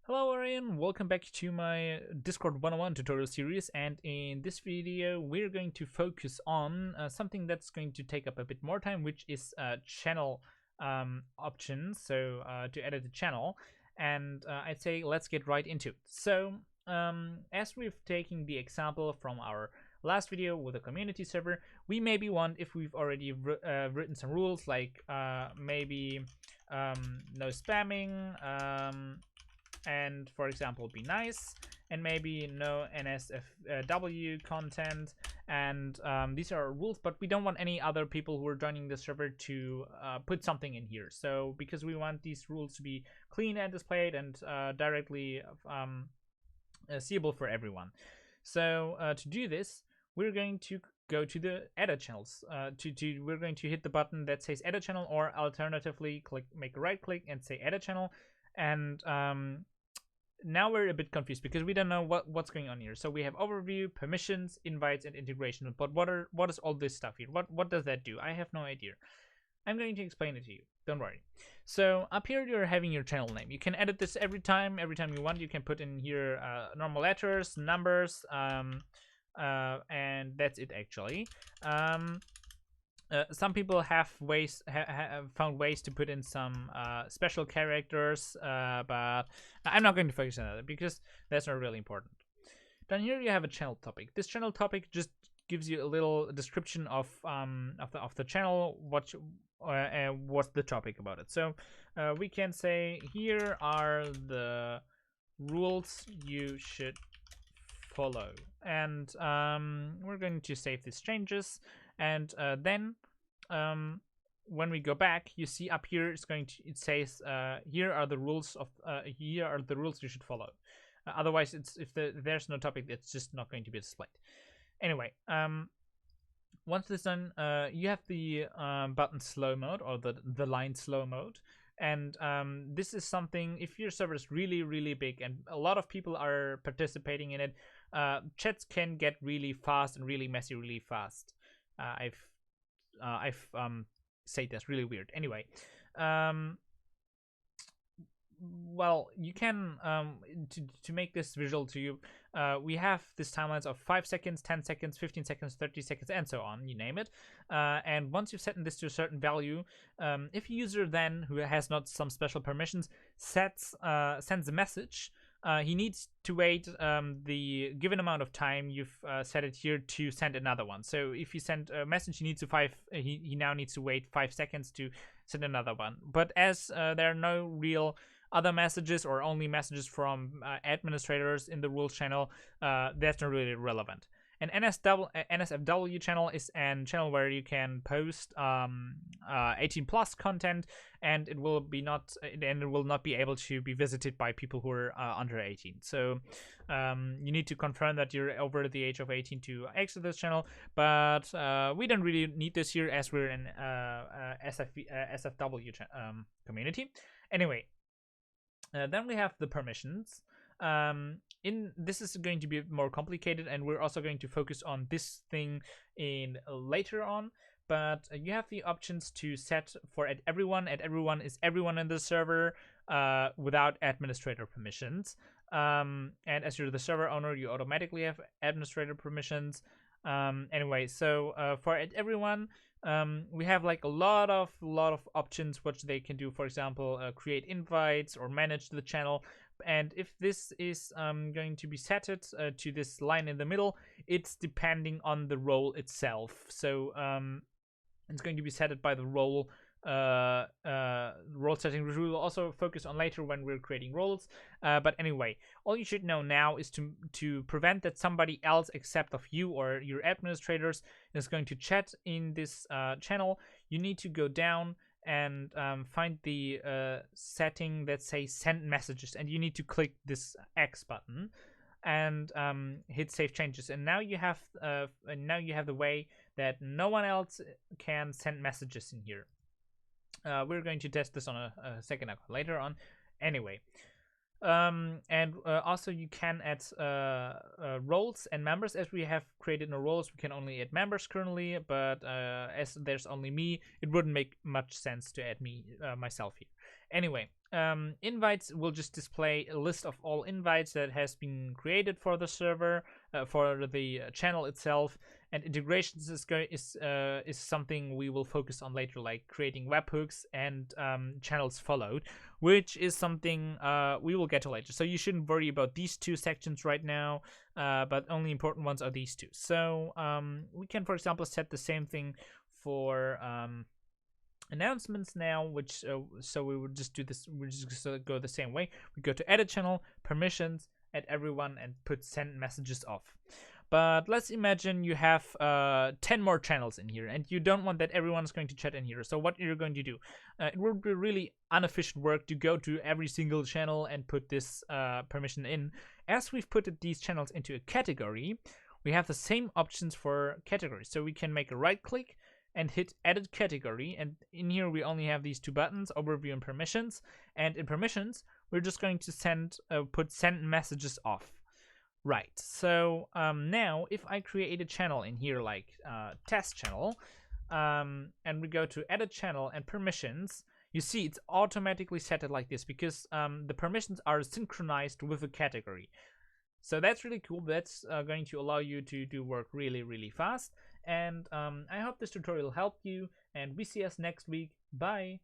Hello everyone, welcome back to my Discord 101 tutorial series, and in this video we're going to focus on something that's going to take up a bit more time, which is channel options, so to edit the channel. And I'd say let's get right into it. So as we've taken the example from our last video with a community server, we maybe want, if we've already written some rules like maybe no spamming, and for example be nice, and maybe no NSFW content, and these are rules, but we don't want any other people who are joining the server to put something in here. So because we want these rules to be clean and displayed and directly seeable for everyone. So to do this, we're going to go to the edit channels. We're going to hit the button that says edit channel, or alternatively make a right click and say edit channel. And now we're a bit confused because we don't know what's going on here. So we have overview, permissions, invites, and integration. But what is all this stuff here? What does that do? I have no idea. I'm going to explain it to you. Don't worry. So up here you're having your channel name. You can edit this every time you want. You can put in here normal letters, numbers, and that's it actually. Some people have found ways to put in some special characters, but I'm not going to focus on that because that's not really important. Down here you have a channel topic. This channel topic just gives you a little description of the channel, what's the topic about it. So we can say here are the rules you should follow, and we're going to save these changes. And then when we go back, you see up here it says here are the rules you should follow. Otherwise, if there's no topic, it's just not going to be displayed. Anyway, once this is done, you have the button slow mode, or the line slow mode. And this is something, if your server is really big and a lot of people are participating in it, chats can get really fast and really messy really fast. I've said that's really weird. Anyway, well, you can to make this visual to you, we have this timelines of 5 seconds, 10 seconds, 15 seconds, 30 seconds, and so on, you name it. And once you've set this to a certain value, if a user then, who has not some special permissions, sends a message, he needs to wait the given amount of time you've set it here to send another one. So if you send a message, he now needs to wait 5 seconds to send another one. But as there are no real other messages, or only messages from administrators in the rules channel, that's not really relevant. An NSFW channel is a channel where you can post 18+ content, and it will not be able to be visited by people who are under 18. So you need to confirm that you're over the age of 18 to exit this channel. But we don't really need this here, as we're in SFW community. Anyway, then we have the permissions. This is going to be more complicated, and we're also going to focus on this thing in later on. But you have the options to set for at everyone. At everyone is everyone in the server without administrator permissions. And as you're the server owner, you automatically have administrator permissions. Anyway, so for at everyone, we have like a lot of options which they can do. For example, create invites or manage the channel. And if this is going to be set to this line in the middle, it's depending on the role itself. So it's going to be set by the role setting, which we will also focus on later when we're creating roles. But anyway, all you should know now is to prevent that somebody else except of you or your administrators is going to chat in this channel. You need to go down and find the setting that says send messages, and you need to click this X button and hit save changes. And now you have the way that no one else can send messages in here. We're going to test this on a second later on. Anyway, and also you can add roles and members. As we have created no roles, we can only add members currently, but as there's only me, it wouldn't make much sense to add me myself here. Anyway, invites will just display a list of all invites that has been created for the server, for the channel itself. And integrations is something we will focus on later, like creating webhooks and channels followed, which is something we will get to later. So you shouldn't worry about these two sections right now, but only important ones are these two. So we can, for example, set the same thing for announcements now, which so we would just do this. We just go the same way. We go to edit channel, permissions, add everyone, and put send messages off. But let's imagine you have 10 more channels in here, and you don't want that everyone's going to chat in here. So what you're going to do, it would be really inefficient work to go to every single channel and put this permission in. As we've put these channels into a category, we have the same options for categories. So we can make a right click and hit edit category, and in here we only have these two buttons, overview and permissions. And in permissions, we're just going to put send messages off. Right, so now if I create a channel in here, like test channel, and we go to edit channel and permissions, you see it's automatically set it like this because the permissions are synchronized with a category. So that's really cool. That's going to allow you to do work really, really fast. And I hope this tutorial helped you, and we see us next week. Bye!